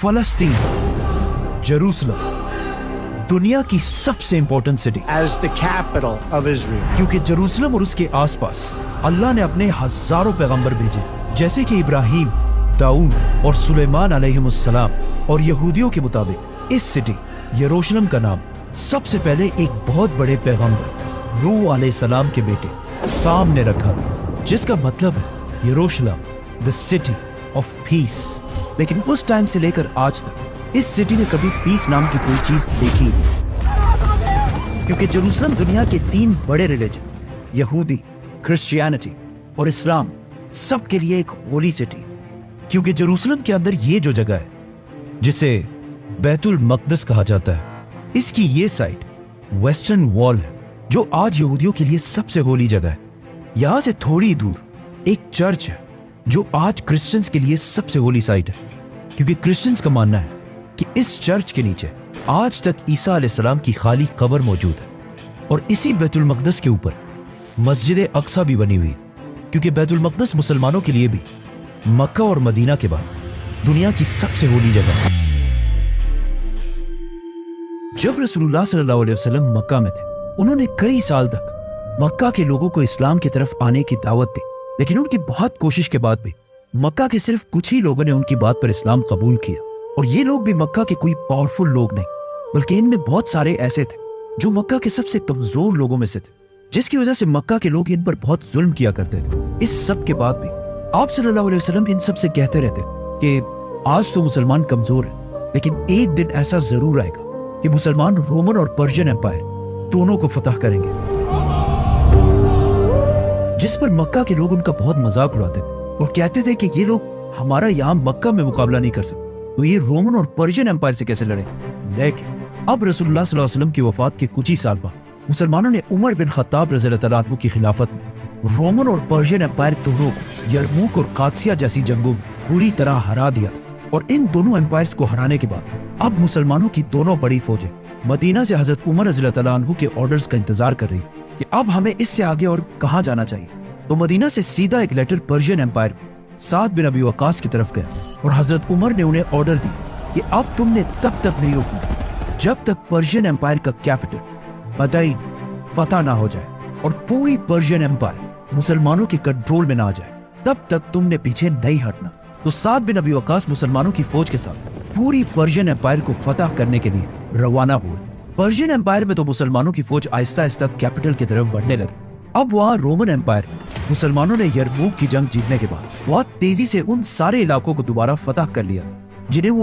फलस्तीन, Jerusalem, दुनिया की सबसे important city, as the capital of Israel. क्योंकि जेरूसलम और उसके आसपास अल्लाह ने अपने हजारों पैगंबर भेजे, जैसे कि इब्राहिम, दाऊद और सुलेमान अलैहिमुस्सलाम। और यहूदियों के मुताबिक इस सिटी यरूशलेम का नाम सबसे पहले एक बहुत बड़े पैगंबर नूह अलैहिस्सलाम के बेटे साम ने रखा था, जिसका मतलब है यरूशलेम, द सिटी ऑफ पीस। लेकिन उस टाइम से लेकर आज तक इस सिटी ने कभी पीस नाम की कोई चीज देखी नहीं, क्योंकि जेरूसलम दुनिया के 3 बड़े रिलीजन यहूदी, क्रिश्चियनिटी और इस्लाम सब के लिए एक होली सिटी। क्योंकि जेरूसलम के अंदर ये जो जगह है जिसे बैतुल मकदस कहा जाता है, इसकी ये साइड वेस्टर्न वॉल है, जो आज यहूदियों के लिए सबसे होली जगह है। यहां से थोड़ी दूर एक चर्च है जो आज क्रिश्चियंस के लिए सबसे होली साइट है, क्योंकि क्रिश्चियंस का मानना है कि इस चर्च के नीचे आज तक ईसा अलैहिस्सलाम की खाली कब्र मौजूद है। और इसी बैतुल मकदस के ऊपर मस्जिद अक्सा भी बनी हुई, क्योंकि बैतुल मकदस मुसलमानों के लिए भी मक्का और मदीना के बाद दुनिया की सबसे होली जगह है। जब रसूलुल्लाह सल्लल्लाहु अलैहि वसल्लम मक्का में थे, उन्होंने कई साल तक मक्का के लोगों को इस्लाम की तरफ आने की दावत दी, लेकिन उनकी बहुत कोशिश के बाद भी मक्का के सिर्फ कुछ ही लोगों ने उनकी बात पर इस्लाम कबूल किया। और ये लोग भी मक्का के कोई पावरफुल लोग नहीं, बल्कि इनमें बहुत सारे ऐसे थे जो मक्का के सबसे कमजोर लोगों में से थे, जिसकी वजह से मक्का के लोग इन पर बहुत जुल्म किया करते थे। इस सब के बाद भी आप सल्लल्लाहु अलैहि वसल्लम इन सब से कहते रहते कि आज तो मुसलमान कमजोर है, लेकिन एक दिन ऐसा जरूर आएगा कि मुसलमान रोमन और पर्शियन एम्पायर दोनों को फतह करेंगे। जिस पर मक्का के लोग उनका बहुत मजाक उड़ाते थे और कहते थे कि ये लोग हमारा यहाँ मक्का में मुकाबला नहीं कर सकते, तो ये रोमन और पर्शियन एम्पायर से कैसे लड़े। लेकिन अब रसूलुल्लाह सल्लल्लाहु अलैहि वसल्लम की वफात के कुछ ही साल बाद मुसलमानों ने उमर बिन खत्ताब रज़ियल्लाहु तआला अन्हु की खिलाफत में रोमन और पर्शियन एम्पायर दोनों को यरमूक और कादसिया जैसी जंगों में पूरी तरह हरा दिया था। और इन दोनों एम्पायर्स को हराने के बाद अब मुसलमानों की दोनों बड़ी फौजें मदीना से हजरत उमर रज़ियल्लाहु तआला अन्हु के ऑर्डर्स का इंतजार कर रही कि अब हमें इससे आगे और कहां जाना चाहिए। तो मदीना से सीधा एक लेटर पर्शियन एम्पायर साद बिन अबी वक्कास की तरफ गया और हजरत उमर ने उन्हें ऑर्डर दिया कि अब तुमने तब तक नहीं रुकना जब तक पर्शियन एम्पायर का कैपिटल बदईन फतह ना हो जाए और पूरी पर्शियन एम्पायर मुसलमानों के कंट्रोल में ना आ जाए, तब तक तुमने पीछे नहीं हटना। तो साद बिन अबी वक्कास मुसलमानों की फौज के साथ पूरी पर्शियन एम्पायर को फतह करने के लिए रवाना हुए। पर्शियन एम्पायर में तो मुसलमानों की फौज आहिस्ता आहिस्ता कैपिटल की तरफ बढ़ने लगी। अब वहाँ रोमन एम्पायर मुसलमानों ने यरमूक की जंग जीतने के बाद बहुत तेजी से उन सारे इलाकों को दोबारा फतह कर लिया था जिन्हें वो